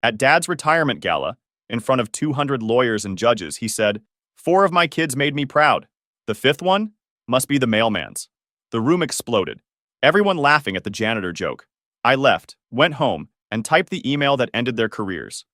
At Dad's retirement gala, in front of 200 lawyers and judges, he said, "Four of my kids made me proud. The fifth one must be the mailman's." The room exploded, everyone laughing at the janitor joke. I left, went home, and typed the email that ended their careers.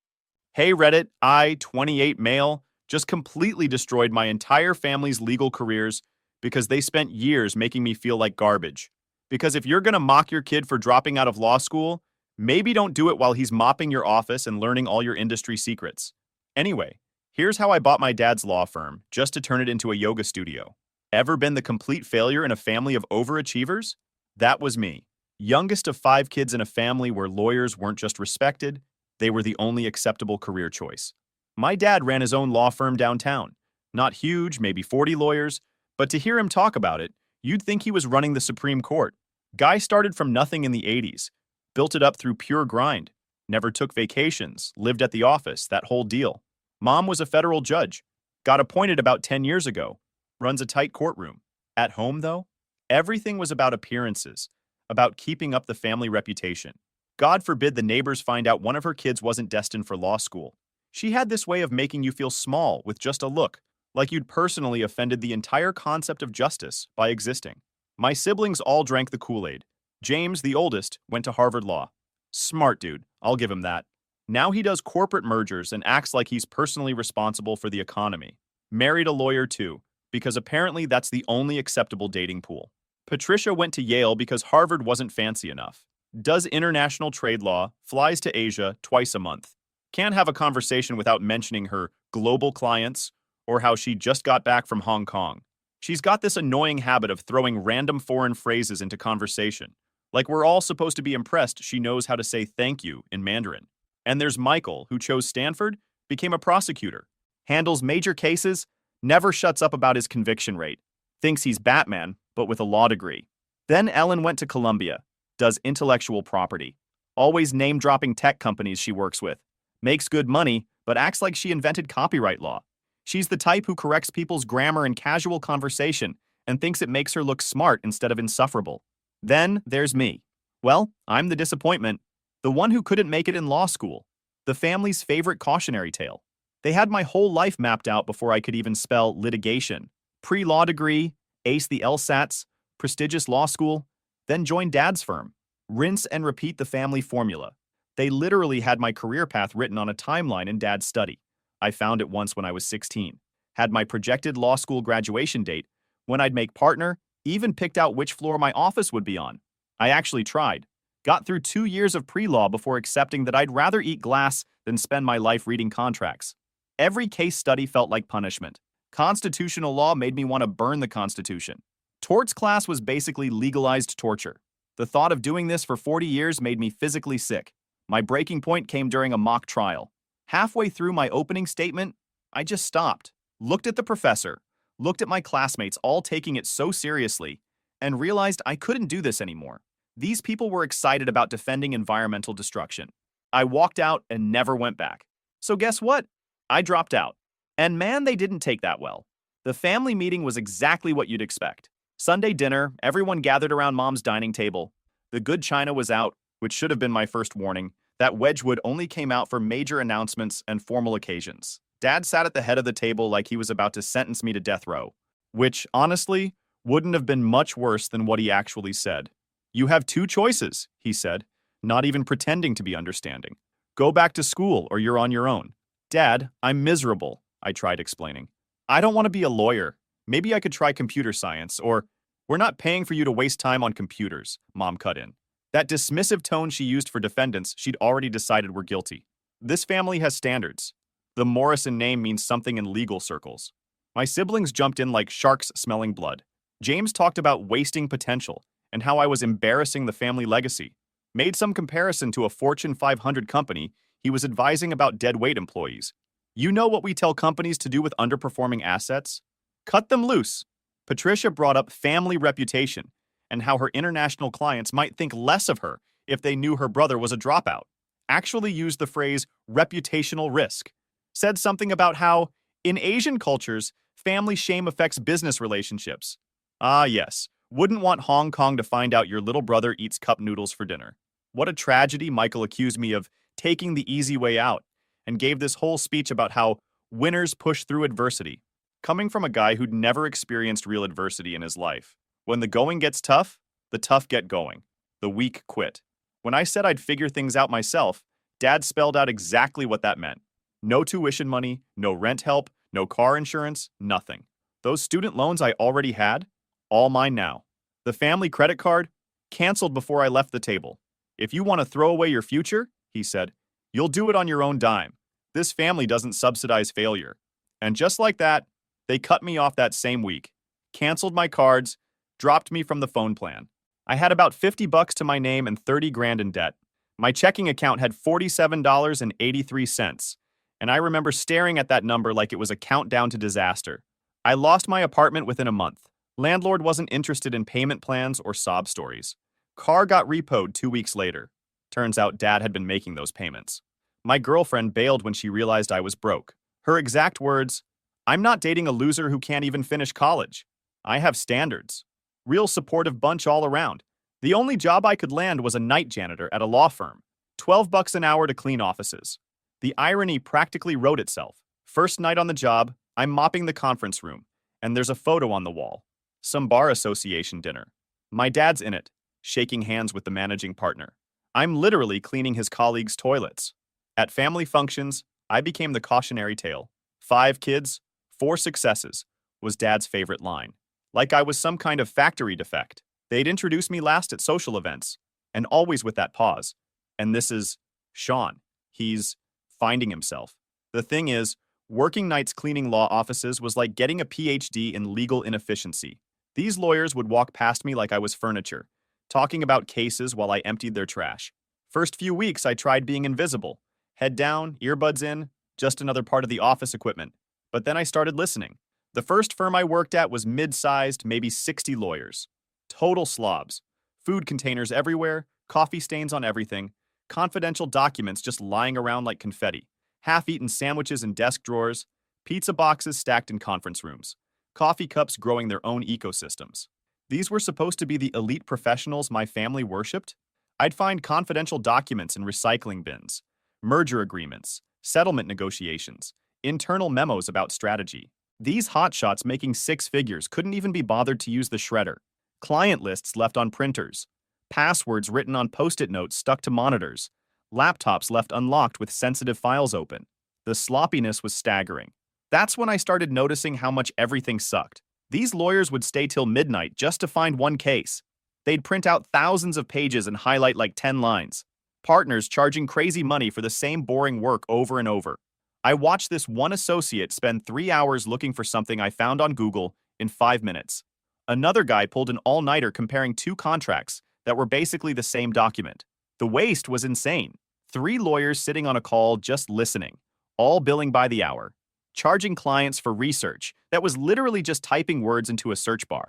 "Hey Reddit, I, 28 male, just completely destroyed my entire family's legal careers because they spent years making me feel like garbage. Because if you're gonna mock your kid for dropping out of law school, maybe don't do it while he's mopping your office and learning all your industry secrets. Anyway, here's how I bought my dad's law firm, just to turn it into a yoga studio. Ever been the complete failure in a family of overachievers? That was me. Youngest of 5 kids in a family where lawyers weren't just respected, they were the only acceptable career choice. My dad ran his own law firm downtown. Not huge, maybe 40 lawyers, but to hear him talk about it, you'd think he was running the Supreme Court. Guy started from nothing in the 80s, built it up through pure grind, never took vacations, lived at the office, that whole deal. Mom was a federal judge, got appointed about 10 years ago, runs a tight courtroom. At home, though, everything was about appearances, about keeping up the family reputation. God forbid the neighbors find out one of her kids wasn't destined for law school. She had this way of making you feel small with just a look, like you'd personally offended the entire concept of justice by existing. My siblings all drank the Kool-Aid. James, the oldest, went to Harvard Law. Smart dude, I'll give him that. Now he does corporate mergers and acts like he's personally responsible for the economy. Married a lawyer too, because apparently that's the only acceptable dating pool. Patricia went to Yale because Harvard wasn't fancy enough. Does international trade law, flies to Asia twice a month. Can't have a conversation without mentioning her global clients or how she just got back from Hong Kong. She's got this annoying habit of throwing random foreign phrases into conversation, like we're all supposed to be impressed she knows how to say thank you in Mandarin. And there's Michael, who chose Stanford, became a prosecutor, handles major cases, never shuts up about his conviction rate, thinks he's Batman, but with a law degree. Then Ellen went to Columbia, does intellectual property, always name-dropping tech companies she works with, makes good money, but acts like she invented copyright law. She's the type who corrects people's grammar in casual conversation and thinks it makes her look smart instead of insufferable. Then there's me. Well, I'm the disappointment, the one who couldn't make it in law school, the family's favorite cautionary tale. They had my whole life mapped out before I could even spell litigation. Pre-law degree, ace the LSATs, prestigious law school, then joined Dad's firm. Rinse and repeat the family formula. They literally had my career path written on a timeline in Dad's study. I found it once when I was 16. Had my projected law school graduation date, when I'd make partner, even picked out which floor my office would be on. I actually tried. Got through 2 years of pre-law before accepting that I'd rather eat glass than spend my life reading contracts. Every case study felt like punishment. Constitutional law made me want to burn the Constitution. Torts class was basically legalized torture. The thought of doing this for 40 years made me physically sick. My breaking point came during a mock trial. Halfway through my opening statement, I just stopped, looked at the professor, looked at my classmates all taking it so seriously, and realized I couldn't do this anymore. These people were excited about defending environmental destruction. I walked out and never went back. So guess what? I dropped out. And man, they didn't take that well. The family meeting was exactly what you'd expect. Sunday dinner, everyone gathered around Mom's dining table. The good china was out, which should have been my first warning. That Wedgwood only came out for major announcements and formal occasions. Dad sat at the head of the table like he was about to sentence me to death row, which, honestly, wouldn't have been much worse than what he actually said. "You have 2 choices," he said, not even pretending to be understanding. "Go back to school or you're on your own." "Dad, I'm miserable," I tried explaining. "I don't want to be a lawyer. Maybe I could try computer science, or..." "We're not paying for you to waste time on computers," Mom cut in. That dismissive tone she used for defendants she'd already decided were guilty. This family has standards. The Morrison name means something in legal circles. My siblings jumped in like sharks smelling blood. James talked about wasting potential and how I was embarrassing the family legacy. Made some comparison to a Fortune 500 company he was advising about deadweight employees. "You know what we tell companies to do with underperforming assets? Cut them loose." Patricia brought up family reputation and how her international clients might think less of her if they knew her brother was a dropout. Actually used the phrase reputational risk. Said something about how, in Asian cultures, family shame affects business relationships. Ah yes, wouldn't want Hong Kong to find out your little brother eats cup noodles for dinner. What a tragedy Michael accused me of taking the easy way out, and gave this whole speech about how winners push through adversity. Coming from a guy who'd never experienced real adversity in his life. When the going gets tough, the tough get going. The weak quit. When I said I'd figure things out myself, Dad spelled out exactly what that meant. No tuition money, no rent help, no car insurance, nothing. Those student loans I already had, all mine now. The family credit card, canceled before I left the table. If you want to throw away your future, he said, you'll do it on your own dime. This family doesn't subsidize failure. And just like that, they cut me off that same week, canceled my cards, dropped me from the phone plan. I had about $50 to my name and 30 grand in debt. My checking account had $47.83, and I remember staring at that number like it was a countdown to disaster. I lost my apartment within a month. Landlord wasn't interested in payment plans or sob stories. Car got repoed 2 weeks later. Turns out Dad had been making those payments. My girlfriend bailed when she realized I was broke. Her exact words, I'm not dating a loser who can't even finish college. I have standards. Real supportive bunch all around. The only job I could land was a night janitor at a law firm. $12 an hour to clean offices. The irony practically wrote itself. First night on the job, I'm mopping the conference room, and there's a photo on the wall. Some bar association dinner. My dad's in it, shaking hands with the managing partner. I'm literally cleaning his colleagues' toilets. At family functions, I became the cautionary tale. 5 kids, 4 successes, was Dad's favorite line. Like I was some kind of factory defect. They'd introduce me last at social events, and always with that pause. And this is Sean. He's finding himself. The thing is, working nights cleaning law offices was like getting a PhD in legal inefficiency. These lawyers would walk past me like I was furniture, talking about cases while I emptied their trash. First few weeks, I tried being invisible. Head down, earbuds in, just another part of the office equipment. But then I started listening. The first firm I worked at was mid-sized, maybe 60 lawyers. Total slobs. Food containers everywhere, coffee stains on everything, confidential documents just lying around like confetti, half-eaten sandwiches in desk drawers, pizza boxes stacked in conference rooms, coffee cups growing their own ecosystems. These were supposed to be the elite professionals my family worshipped? I'd find confidential documents in recycling bins, merger agreements, settlement negotiations, internal memos about strategy. These hotshots making 6 figures couldn't even be bothered to use the shredder. Client lists left on printers, passwords written on post-it notes stuck to monitors, laptops left unlocked with sensitive files open. The sloppiness was staggering. That's when I started noticing how much everything sucked. These lawyers would stay till midnight just to find one case. They'd print out thousands of pages and highlight like 10 lines. Partners charging crazy money for the same boring work over and over. I watched this one associate spend 3 hours looking for something I found on Google in 5 minutes. Another guy pulled an all-nighter comparing 2 contracts that were basically the same document. The waste was insane. 3 lawyers sitting on a call just listening, all billing by the hour, charging clients for research that was literally just typing words into a search bar.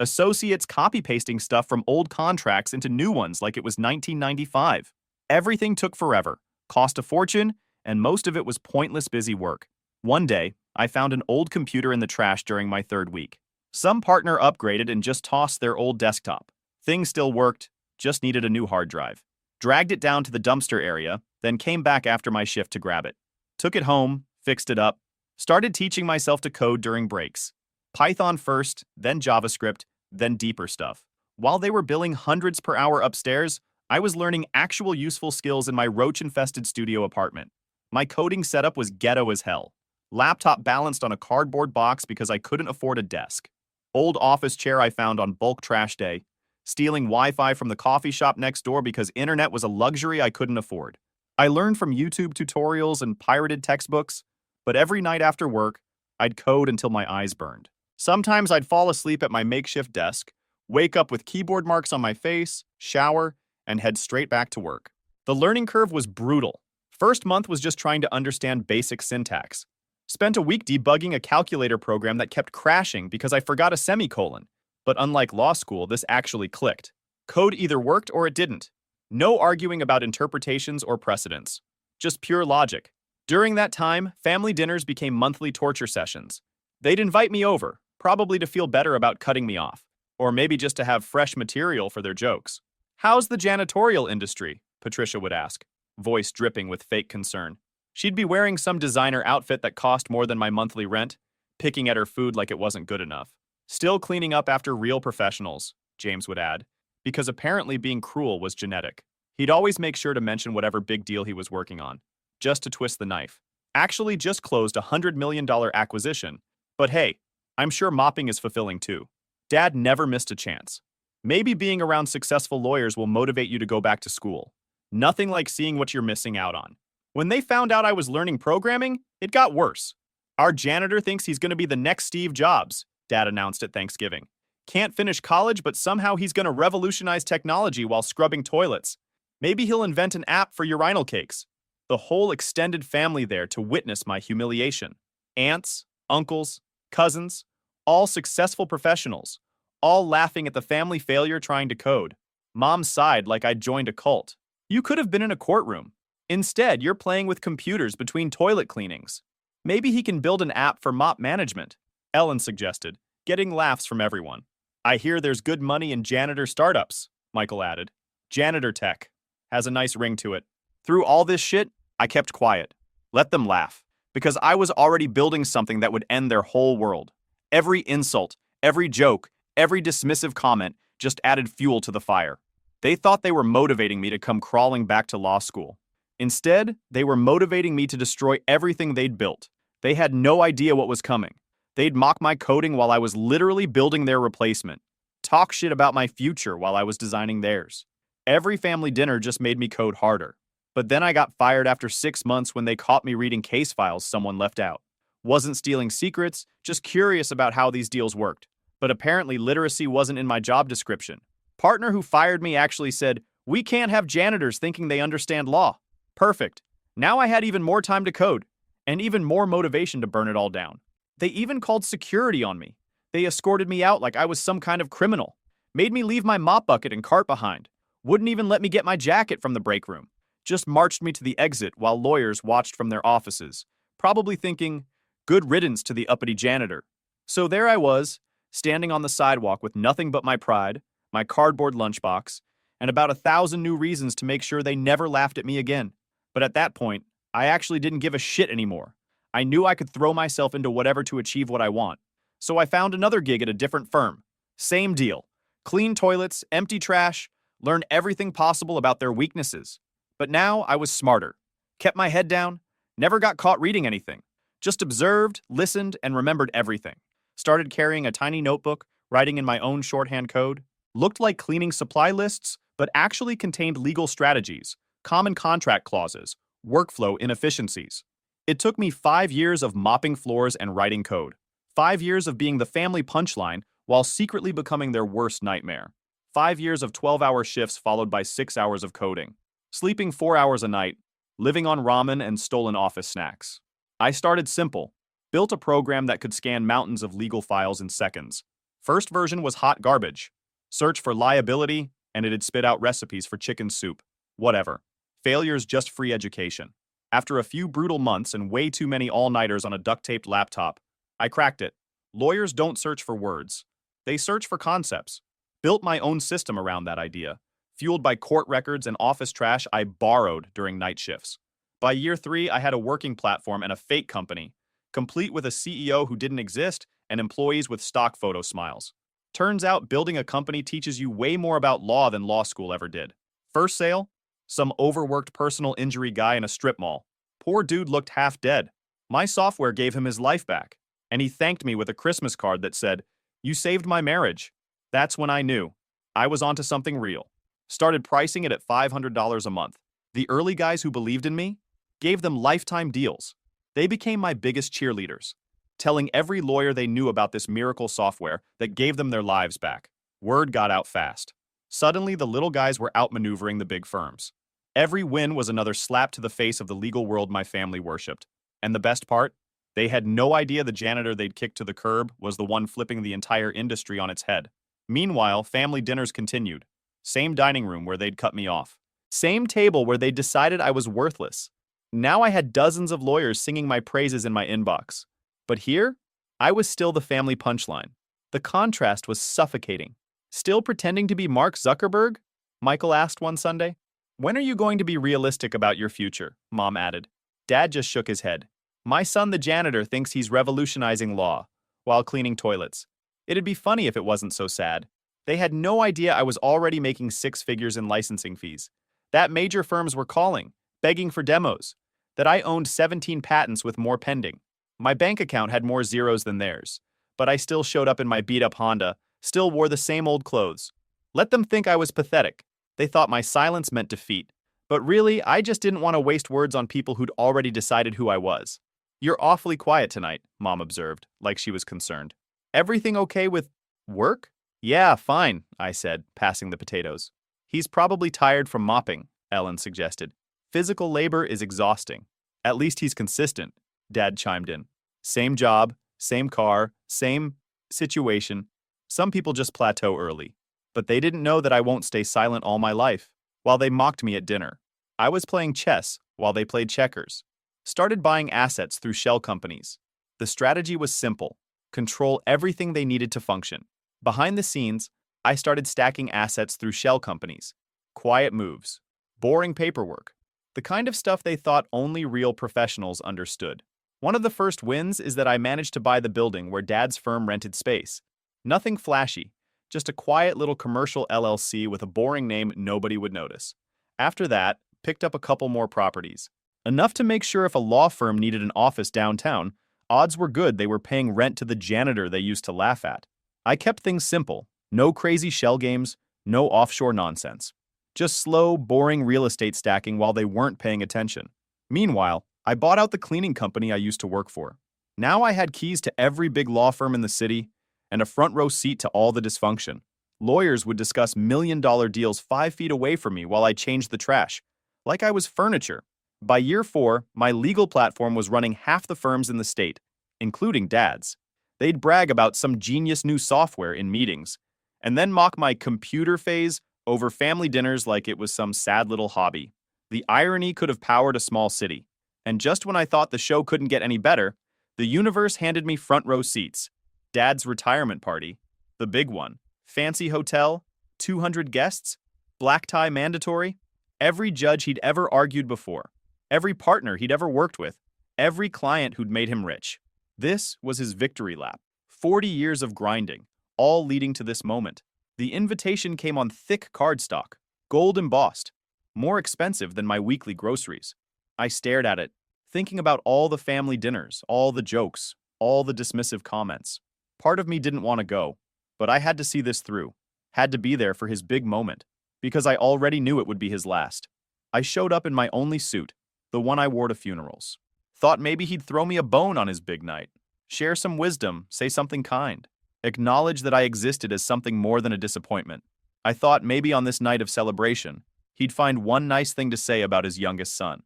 Associates copy-pasting stuff from old contracts into new ones like it was 1995. Everything took forever, cost a fortune, and most of it was pointless busy work. One day, I found an old computer in the trash during my 3rd week. Some partner upgraded and just tossed their old desktop. Things still worked, just needed a new hard drive. Dragged it down to the dumpster area, then came back after my shift to grab it. Took it home, fixed it up, started teaching myself to code during breaks. Python first, then JavaScript, then deeper stuff. While they were billing hundreds per hour upstairs, I was learning actual useful skills in my roach-infested studio apartment. My coding setup was ghetto as hell. Laptop balanced on a cardboard box because I couldn't afford a desk. Old office chair I found on bulk trash day. Stealing Wi-Fi from the coffee shop next door because internet was a luxury I couldn't afford. I learned from YouTube tutorials and pirated textbooks, but every night after work, I'd code until my eyes burned. Sometimes I'd fall asleep at my makeshift desk, wake up with keyboard marks on my face, shower, and head straight back to work. The learning curve was brutal. First month was just trying to understand basic syntax. Spent a week debugging a calculator program that kept crashing because I forgot a semicolon. But unlike law school, this actually clicked. Code either worked or it didn't. No arguing about interpretations or precedents. Just pure logic. During that time, family dinners became monthly torture sessions. They'd invite me over, probably to feel better about cutting me off, or maybe just to have fresh material for their jokes. "How's the janitorial industry?" Patricia would ask. voice dripping with fake concern. She'd be wearing some designer outfit that cost more than my monthly rent, picking at her food like it wasn't good enough. Still cleaning up after real professionals, James would add, because apparently being cruel was genetic. He'd always make sure to mention whatever big deal he was working on, just to twist the knife. Actually just closed a $100 million acquisition, but hey, I'm sure mopping is fulfilling too. Dad never missed a chance. Maybe being around successful lawyers will motivate you to go back to school. Nothing like seeing what you're missing out on. When they found out I was learning programming, it got worse. Our janitor thinks he's going to be the next Steve Jobs, Dad announced at Thanksgiving. Can't finish college, but somehow he's going to revolutionize technology while scrubbing toilets. Maybe he'll invent an app for urinal cakes. The whole extended family there to witness my humiliation. Aunts, uncles, cousins, all successful professionals, all laughing at the family failure trying to code. Mom sighed like I'd joined a cult. You could have been in a courtroom. Instead, you're playing with computers between toilet cleanings. Maybe he can build an app for mop management, Ellen suggested, getting laughs from everyone. I hear there's good money in janitor startups, Michael added. Janitor tech. Has a nice ring to it. Through all this shit, I kept quiet. Let them laugh. Because I was already building something that would end their whole world. Every insult, every joke, every dismissive comment just added fuel to the fire. They thought they were motivating me to come crawling back to law school. Instead, they were motivating me to destroy everything they'd built. They had no idea what was coming. They'd mock my coding while I was literally building their replacement. Talk shit about my future while I was designing theirs. Every family dinner just made me code harder. But then I got fired after 6 months when they caught me reading case files someone left out. Wasn't stealing secrets, just curious about how these deals worked. But apparently literacy wasn't in my job description. Partner who fired me actually said, "We can't have janitors thinking they understand law." Perfect. Now I had even more time to code, and even more motivation to burn it all down. They even called security on me. They escorted me out like I was some kind of criminal. Made me leave my mop bucket and cart behind. Wouldn't even let me get my jacket from the break room. Just marched me to the exit while lawyers watched from their offices, probably thinking, good riddance to the uppity janitor. So there I was, standing on the sidewalk with nothing but my pride, my cardboard lunchbox, and about 1,000 new reasons to make sure they never laughed at me again. But at that point, I actually didn't give a shit anymore. I knew I could throw myself into whatever to achieve what I want. So I found another gig at a different firm. Same deal. Clean toilets, empty trash, learn everything possible about their weaknesses. But now I was smarter. Kept my head down, never got caught reading anything. Just observed, listened, and remembered everything. Started carrying a tiny notebook, writing in my own shorthand code. Looked like cleaning supply lists, but actually contained legal strategies, common contract clauses, workflow inefficiencies. It took me 5 years of mopping floors and writing code. 5 years of being the family punchline while secretly becoming their worst nightmare. 5 years of 12-hour shifts followed by 6 hours of coding. Sleeping 4 hours a night, living on ramen and stolen office snacks. I started simple. Built a program that could scan mountains of legal files in seconds. First version was hot garbage. Search for liability, and it'd spit out recipes for chicken soup. Whatever. Failure's just free education. After a few brutal months and way too many all-nighters on a duct-taped laptop, I cracked it. Lawyers don't search for words. They search for concepts. Built my own system around that idea, fueled by court records and office trash I borrowed during night shifts. By year 3, I had a working platform and a fake company, complete with a CEO who didn't exist and employees with stock photo smiles. Turns out building a company teaches you way more about law than law school ever did. First sale? Some overworked personal injury guy in a strip mall. Poor dude looked half dead. My software gave him his life back, and he thanked me with a Christmas card that said, "You saved my marriage." That's when I knew. I was onto something real. Started pricing it at $500 a month. The early guys who believed in me gave them lifetime deals. They became my biggest cheerleaders, telling every lawyer they knew about this miracle software that gave them their lives back. Word got out fast. Suddenly, the little guys were outmaneuvering the big firms. Every win was another slap to the face of the legal world my family worshipped. And the best part? They had no idea the janitor they'd kicked to the curb was the one flipping the entire industry on its head. Meanwhile, family dinners continued. Same dining room where they'd cut me off. Same table where they decided I was worthless. Now I had dozens of lawyers singing my praises in my inbox. But here, I was still the family punchline. The contrast was suffocating. Still pretending to be Mark Zuckerberg? Michael asked one Sunday. When are you going to be realistic about your future? Mom added. Dad just shook his head. My son, the janitor, thinks he's revolutionizing law while cleaning toilets. It'd be funny if it wasn't so sad. They had no idea I was already making six figures in licensing fees. That major firms were calling, begging for demos. That I owned 17 patents with more pending. My bank account had more zeros than theirs. But I still showed up in my beat-up Honda, still wore the same old clothes. Let them think I was pathetic. They thought my silence meant defeat. But really, I just didn't want to waste words on people who'd already decided who I was. You're awfully quiet tonight, Mom observed, like she was concerned. Everything okay with work? Yeah, fine, I said, passing the potatoes. He's probably tired from mopping, Ellen suggested. Physical labor is exhausting. At least he's consistent, Dad chimed in. Same job, same car, same situation. Some people just plateau early. But they didn't know that I won't stay silent all my life. While they mocked me at dinner, I was playing chess while they played checkers. Started buying assets through shell companies. The strategy was simple. Control everything they needed to function. Behind the scenes, I started stacking assets through shell companies. Quiet moves. Boring paperwork. The kind of stuff they thought only real professionals understood. One of the first wins is that I managed to buy the building where Dad's firm rented space. Nothing flashy, just a quiet little commercial LLC with a boring name nobody would notice. After that, picked up a couple more properties. Enough to make sure if a law firm needed an office downtown, odds were good they were paying rent to the janitor they used to laugh at. I kept things simple. No crazy shell games, no offshore nonsense. Just slow, boring real estate stacking while they weren't paying attention. Meanwhile, I bought out the cleaning company I used to work for. Now I had keys to every big law firm in the city and a front row seat to all the dysfunction. Lawyers would discuss million-dollar deals 5 feet away from me while I changed the trash, like I was furniture. By year 4, my legal platform was running half the firms in the state, including Dad's. They'd brag about some genius new software in meetings, and then mock my computer phase over family dinners like it was some sad little hobby. The irony could have powered a small city. And just when I thought the show couldn't get any better, the universe handed me front row seats. Dad's retirement party, the big one, fancy hotel, 200 guests, black tie mandatory, every judge he'd ever argued before, every partner he'd ever worked with, every client who'd made him rich. This was his victory lap. 40 years of grinding, all leading to this moment. The invitation came on thick cardstock, gold embossed, more expensive than my weekly groceries. I stared at it, thinking about all the family dinners, all the jokes, all the dismissive comments. Part of me didn't want to go, but I had to see this through, had to be there for his big moment, because I already knew it would be his last. I showed up in my only suit, the one I wore to funerals. Thought maybe he'd throw me a bone on his big night, share some wisdom, say something kind, acknowledge that I existed as something more than a disappointment. I thought maybe on this night of celebration, he'd find one nice thing to say about his youngest son.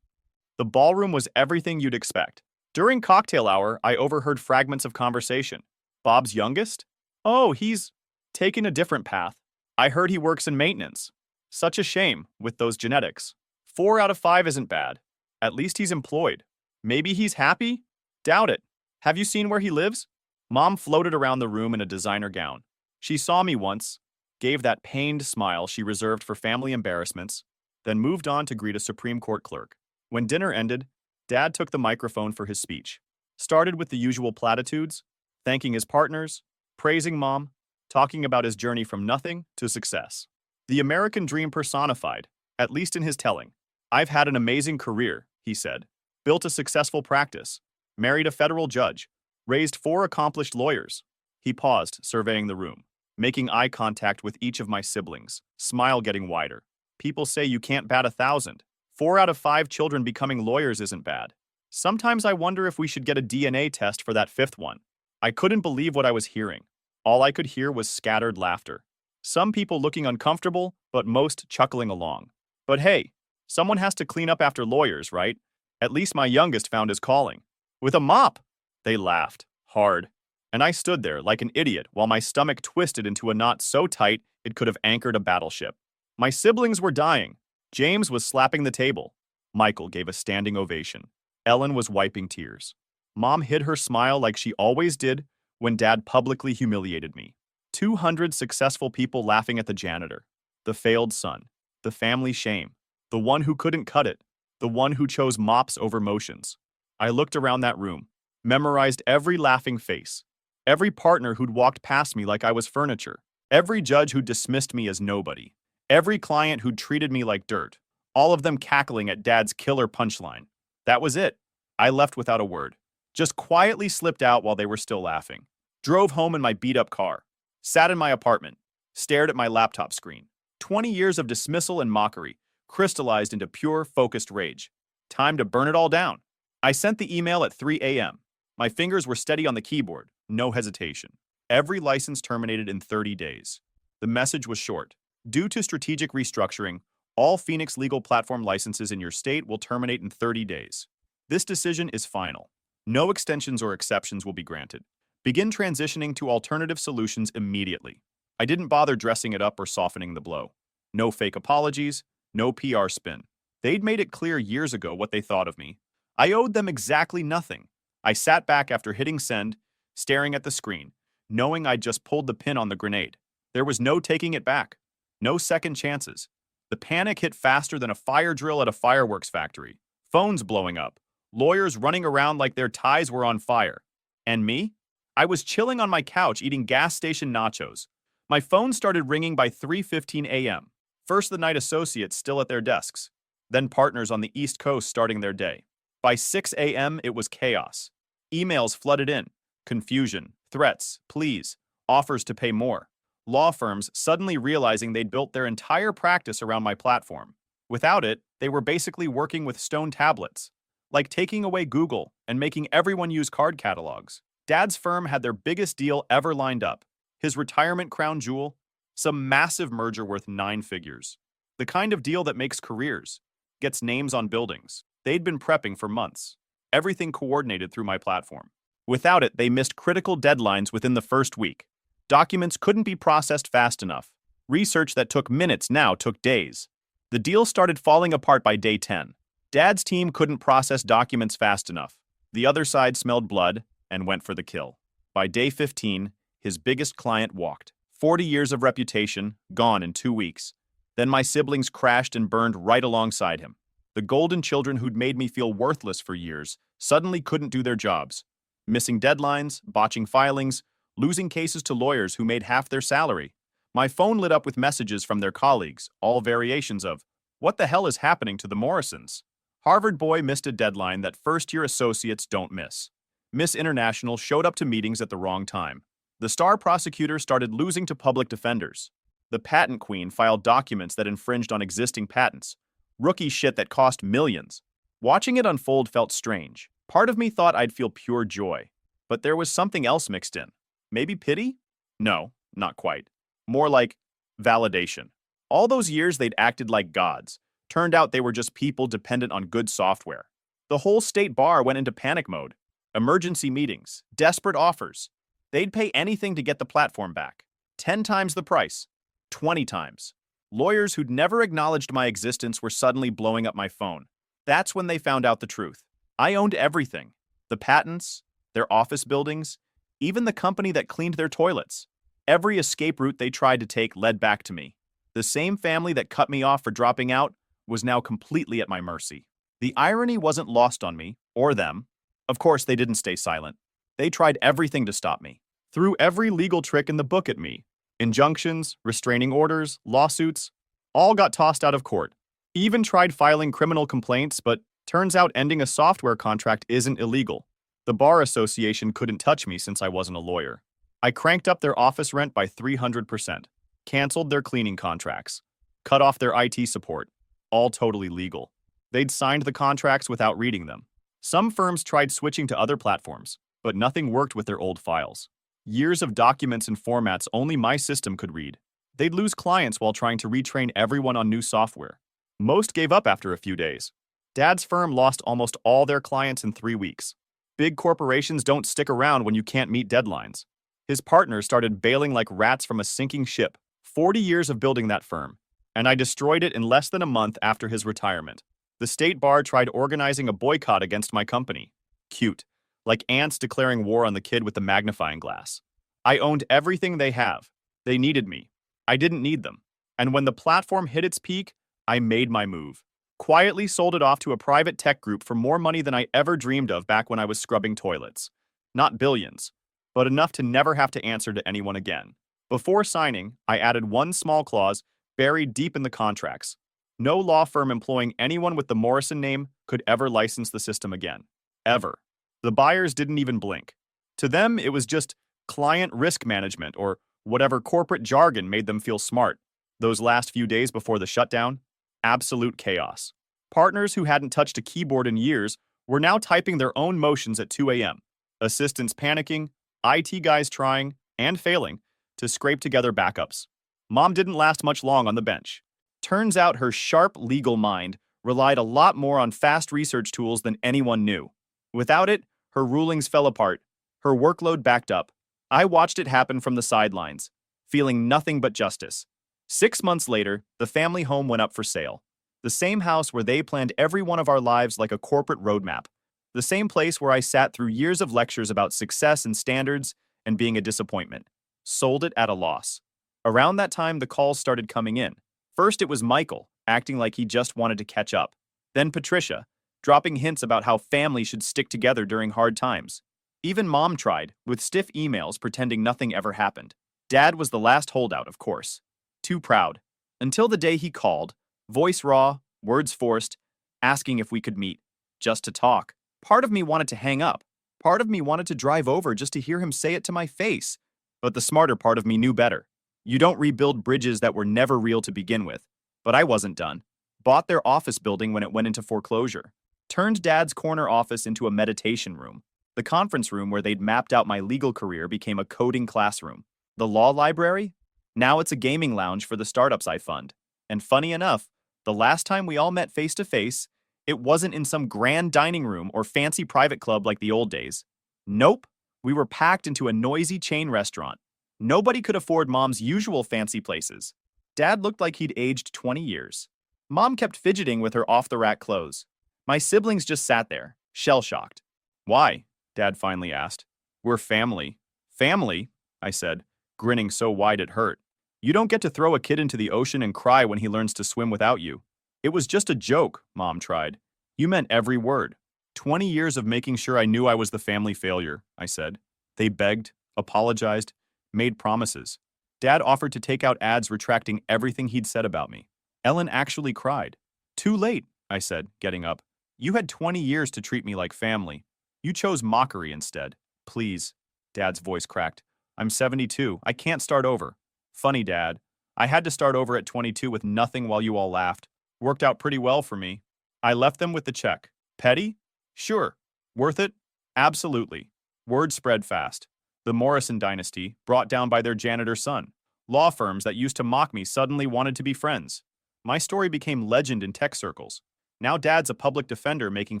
The ballroom was everything you'd expect. During cocktail hour, I overheard fragments of conversation. Bob's youngest? Oh, he's taken a different path. I heard he works in maintenance. Such a shame, with those genetics. 4 out of 5 isn't bad. At least he's employed. Maybe he's happy? Doubt it. Have you seen where he lives? Mom floated around the room in a designer gown. She saw me once, gave that pained smile she reserved for family embarrassments, then moved on to greet a Supreme Court clerk. When dinner ended, Dad took the microphone for his speech. Started with the usual platitudes, thanking his partners, praising Mom, talking about his journey from nothing to success. The American dream personified, at least in his telling. I've had an amazing career, he said. Built a successful practice, married a federal judge, raised 4 accomplished lawyers. He paused, surveying the room, making eye contact with each of my siblings, smile getting wider. People say you can't bat 1,000. 4 out of 5 children becoming lawyers isn't bad. Sometimes I wonder if we should get a DNA test for that 5th one. I couldn't believe what I was hearing. All I could hear was scattered laughter. Some people looking uncomfortable, but most chuckling along. But hey, someone has to clean up after lawyers, right? At least my youngest found his calling. With a mop! They laughed, hard. And I stood there like an idiot while my stomach twisted into a knot so tight it could have anchored a battleship. My siblings were dying. James was slapping the table. Michael gave a standing ovation. Ellen was wiping tears. Mom hid her smile like she always did when Dad publicly humiliated me. 200 successful people laughing at the janitor, the failed son, the family shame. The one who couldn't cut it. The one who chose mops over motions. I looked around that room, memorized every laughing face, every partner who'd walked past me like I was furniture, every judge who'd dismissed me as nobody, every client who'd treated me like dirt, all of them cackling at Dad's killer punchline. That was it. I left without a word. Just quietly slipped out while they were still laughing. Drove home in my beat-up car. Sat in my apartment. Stared at my laptop screen. 20 years of dismissal and mockery crystallized into pure, focused rage. Time to burn it all down. I sent the email at 3 a.m. My fingers were steady on the keyboard. No hesitation. Every license terminated in 30 days. The message was short. Due to strategic restructuring, all Phoenix legal platform licenses in your state will terminate in 30 days. This decision is final. No extensions or exceptions will be granted. Begin transitioning to alternative solutions immediately. I didn't bother dressing it up or softening the blow. No fake apologies, no PR spin. They'd made it clear years ago what they thought of me. I owed them exactly nothing. I sat back after hitting send, staring at the screen, knowing I'd just pulled the pin on the grenade. There was no taking it back. No second chances. The panic hit faster than a fire drill at a fireworks factory. Phones blowing up. Lawyers running around like their ties were on fire. And me? I was chilling on my couch eating gas station nachos. My phone started ringing by 3:15 a.m. First the night associates still at their desks. Then partners on the East Coast starting their day. By 6 a.m. it was chaos. Emails flooded in. Confusion, threats, pleas, offers to pay more. Law firms suddenly realizing they'd built their entire practice around my platform. Without it, they were basically working with stone tablets. Like taking away Google and making everyone use card catalogs. Dad's firm had their biggest deal ever lined up. His retirement crown jewel, some massive merger worth 9 figures. The kind of deal that makes careers, gets names on buildings. They'd been prepping for months. Everything coordinated through my platform. Without it, they missed critical deadlines within the first week. Documents couldn't be processed fast enough. Research that took minutes now took days. The deal started falling apart by day 10. Dad's team couldn't process documents fast enough. The other side smelled blood and went for the kill. By day 15, his biggest client walked. 40 years of reputation, gone in 2 weeks. Then my siblings crashed and burned right alongside him. The golden children who'd made me feel worthless for years suddenly couldn't do their jobs. Missing deadlines, botching filings, losing cases to lawyers who made half their salary. My phone lit up with messages from their colleagues, all variations of, "What the hell is happening to the Morrisons?" Harvard boy missed a deadline that first-year associates don't miss. Miss International showed up to meetings at the wrong time. The star prosecutor started losing to public defenders. The patent queen filed documents that infringed on existing patents. Rookie shit that cost millions. Watching it unfold felt strange. Part of me thought I'd feel pure joy. But there was something else mixed in. Maybe pity? No, not quite. More like validation. All those years they'd acted like gods. Turned out they were just people dependent on good software. The whole state bar went into panic mode. Emergency meetings, desperate offers. They'd pay anything to get the platform back. 10 times the price. 20 times. Lawyers who'd never acknowledged my existence were suddenly blowing up my phone. That's when they found out the truth. I owned everything. The patents, their office buildings, even the company that cleaned their toilets. Every escape route they tried to take led back to me. The same family that cut me off for dropping out was now completely at my mercy. The irony wasn't lost on me, or them. Of course, they didn't stay silent. They tried everything to stop me. Threw every legal trick in the book at me. Injunctions, restraining orders, lawsuits, all got tossed out of court. Even tried filing criminal complaints, but turns out ending a software contract isn't illegal. The Bar Association couldn't touch me since I wasn't a lawyer. I cranked up their office rent by 300%, canceled their cleaning contracts, cut off their IT support, all totally legal. They'd signed the contracts without reading them. Some firms tried switching to other platforms, but nothing worked with their old files. Years of documents and formats only my system could read. They'd lose clients while trying to retrain everyone on new software. Most gave up after a few days. Dad's firm lost almost all their clients in 3 weeks. Big corporations don't stick around when you can't meet deadlines. His partners started bailing like rats from a sinking ship. 40 years of building that firm, and I destroyed it in less than a month after his retirement. The state bar tried organizing a boycott against my company. Cute. Like ants declaring war on the kid with the magnifying glass. I owned everything they have. They needed me. I didn't need them. And when the platform hit its peak, I made my move. Quietly sold it off to a private tech group for more money than I ever dreamed of back when I was scrubbing toilets. Not billions, but enough to never have to answer to anyone again. Before signing, I added one small clause buried deep in the contracts. No law firm employing anyone with the Morrison name could ever license the system again. Ever. The buyers didn't even blink. To them, it was just client risk management or whatever corporate jargon made them feel smart. Those last few days before the shutdown, absolute chaos. Partners who hadn't touched a keyboard in years were now typing their own motions at 2 a.m. Assistants panicking, IT guys trying, and failing, to scrape together backups. Mom didn't last much long on the bench. Turns out her sharp legal mind relied a lot more on fast research tools than anyone knew. Without it, her rulings fell apart, her workload backed up. I watched it happen from the sidelines, feeling nothing but justice. 6 months later, the family home went up for sale. The same house where they planned every one of our lives like a corporate roadmap. The same place where I sat through years of lectures about success and standards and being a disappointment. Sold it at a loss. Around that time, the calls started coming in. First, it was Michael, acting like he just wanted to catch up. Then Patricia, dropping hints about how family should stick together during hard times. Even Mom tried, with stiff emails pretending nothing ever happened. Dad was the last holdout, of course. Too proud. Until the day he called, voice raw, words forced, asking if we could meet. Just to talk. Part of me wanted to hang up. Part of me wanted to drive over just to hear him say it to my face. But the smarter part of me knew better. You don't rebuild bridges that were never real to begin with. But I wasn't done. Bought their office building when it went into foreclosure. Turned Dad's corner office into a meditation room. The conference room where they'd mapped out my legal career became a coding classroom. The law library? Now it's a gaming lounge for the startups I fund. And funny enough, the last time we all met face to face, it wasn't in some grand dining room or fancy private club like the old days. Nope, we were packed into a noisy chain restaurant. Nobody could afford Mom's usual fancy places. Dad looked like he'd aged 20 years. Mom kept fidgeting with her off-the-rack clothes. My siblings just sat there, shell-shocked. Why? Dad finally asked. We're family. Family? I said, grinning so wide it hurt. You don't get to throw a kid into the ocean and cry when he learns to swim without you. It was just a joke, Mom tried. You meant every word. 20 years of making sure I knew I was the family failure, I said. They begged, apologized, made promises. Dad offered to take out ads retracting everything he'd said about me. Ellen actually cried. Too late, I said, getting up. You had 20 years to treat me like family. You chose mockery instead. Please. Dad's voice cracked. I'm 72. I can't start over. Funny, Dad. I had to start over at 22 with nothing while you all laughed. Worked out pretty well for me. I left them with the check. Petty? Sure. Worth it? Absolutely. Word spread fast. The Morrison dynasty, brought down by their janitor son. Law firms that used to mock me suddenly wanted to be friends. My story became legend in tech circles. Now Dad's a public defender making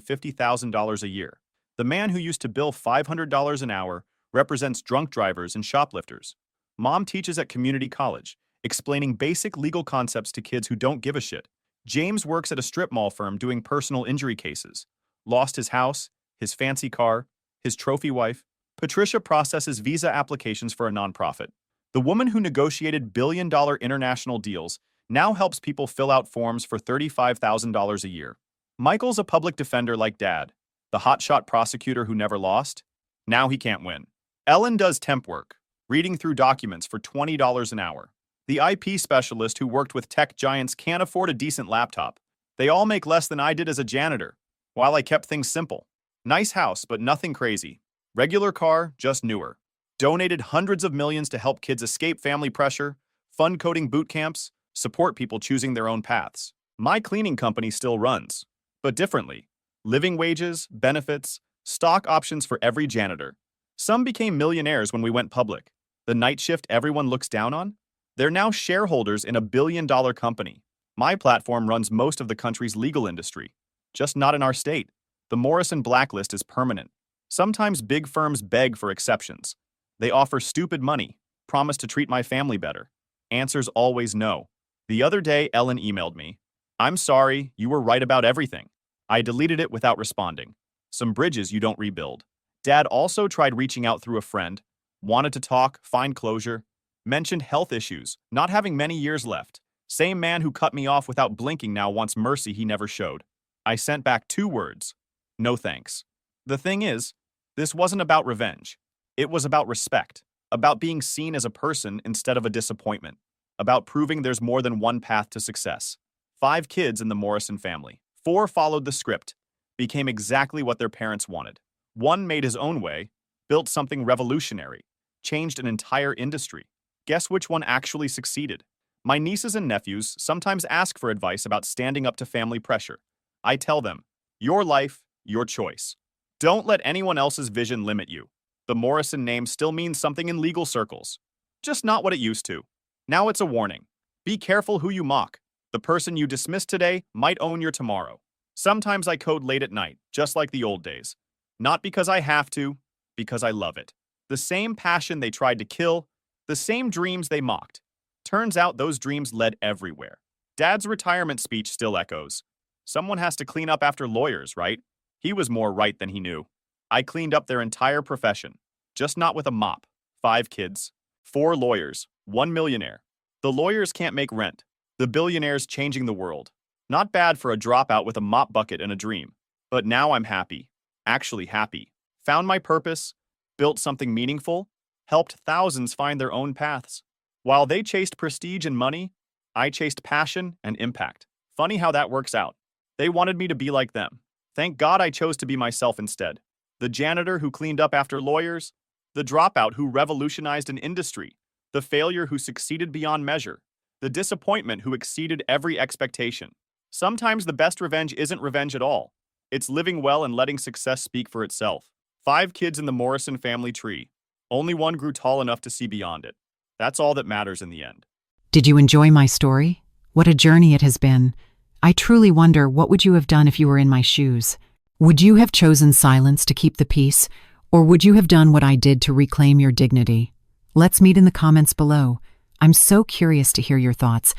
$50,000 a year. The man who used to bill $500 an hour represents drunk drivers and shoplifters. Mom teaches at community college, explaining basic legal concepts to kids who don't give a shit. James works at a strip mall firm doing personal injury cases. Lost his house, his fancy car, his trophy wife. Patricia processes visa applications for a nonprofit. The woman who negotiated billion-dollar international deals now helps people fill out forms for $35,000 a year. Michael's a public defender like Dad, the hotshot prosecutor who never lost. Now he can't win. Ellen does temp work, reading through documents for $20 an hour. The IP specialist who worked with tech giants can't afford a decent laptop. They all make less than I did as a janitor, while I kept things simple. Nice house, but nothing crazy. Regular car, just newer. Donated hundreds of millions to help kids escape family pressure, fund coding boot camps, support people choosing their own paths. My cleaning company still runs, but differently. Living wages, benefits, stock options for every janitor. Some became millionaires when we went public. The night shift everyone looks down on? They're now shareholders in a billion-dollar company. My platform runs most of the country's legal industry, just not in our state. The Morrison blacklist is permanent. Sometimes big firms beg for exceptions. They offer stupid money, promise to treat my family better. Answers always no. The other day, Ellen emailed me. I'm sorry, you were right about everything. I deleted it without responding. Some bridges you don't rebuild. Dad also tried reaching out through a friend, wanted to talk, find closure, mentioned health issues, not having many years left. Same man who cut me off without blinking now wants mercy he never showed. I sent back 2 words. No thanks. The thing is, this wasn't about revenge. It was about respect, about being seen as a person instead of a disappointment, about proving there's more than one path to success. 5 kids in the Morrison family. 4 followed the script, became exactly what their parents wanted. 1 made his own way, built something revolutionary, changed an entire industry. Guess which one actually succeeded? My nieces and nephews sometimes ask for advice about standing up to family pressure. I tell them, your life, your choice. Don't let anyone else's vision limit you. The Morrison name still means something in legal circles. Just not what it used to. Now it's a warning. Be careful who you mock. The person you dismiss today might own your tomorrow. Sometimes I code late at night, just like the old days. Not because I have to, because I love it. The same passion they tried to kill, the same dreams they mocked. Turns out those dreams led everywhere. Dad's retirement speech still echoes. Someone has to clean up after lawyers, right? He was more right than he knew. I cleaned up their entire profession, just not with a mop. 5 kids, 4 lawyers, 1 millionaire. The lawyers can't make rent. The billionaire's changing the world. Not bad for a dropout with a mop bucket and a dream. But now I'm happy. Actually happy. Found my purpose, built something meaningful, helped thousands find their own paths. While they chased prestige and money, I chased passion and impact. Funny how that works out. They wanted me to be like them. Thank God I chose to be myself instead. The janitor who cleaned up after lawyers, the dropout who revolutionized an industry, the failure who succeeded beyond measure, the disappointment who exceeded every expectation. Sometimes the best revenge isn't revenge at all. It's living well and letting success speak for itself. 5 kids in the Morrison family tree. Only 1 grew tall enough to see beyond it. That's all that matters in the end. Did you enjoy my story? What a journey it has been. I truly wonder, what would you have done if you were in my shoes? Would you have chosen silence to keep the peace, or would you have done what I did to reclaim your dignity? Let's meet in the comments below. I'm so curious to hear your thoughts.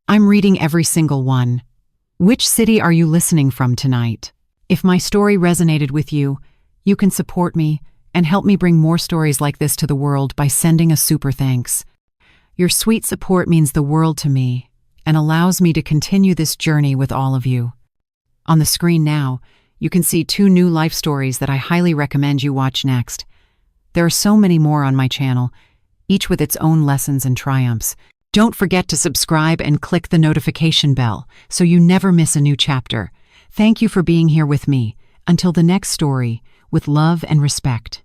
I'm reading every single one. Which city are you listening from tonight? If my story resonated with you, you can support me and help me bring more stories like this to the world by sending a super thanks. Your sweet support means the world to me and allows me to continue this journey with all of you. On the screen now, you can see 2 new life stories that I highly recommend you watch next. There are so many more on my channel, each with its own lessons and triumphs. Don't forget to subscribe and click the notification bell so you never miss a new chapter. Thank you for being here with me. Until the next story, with love and respect.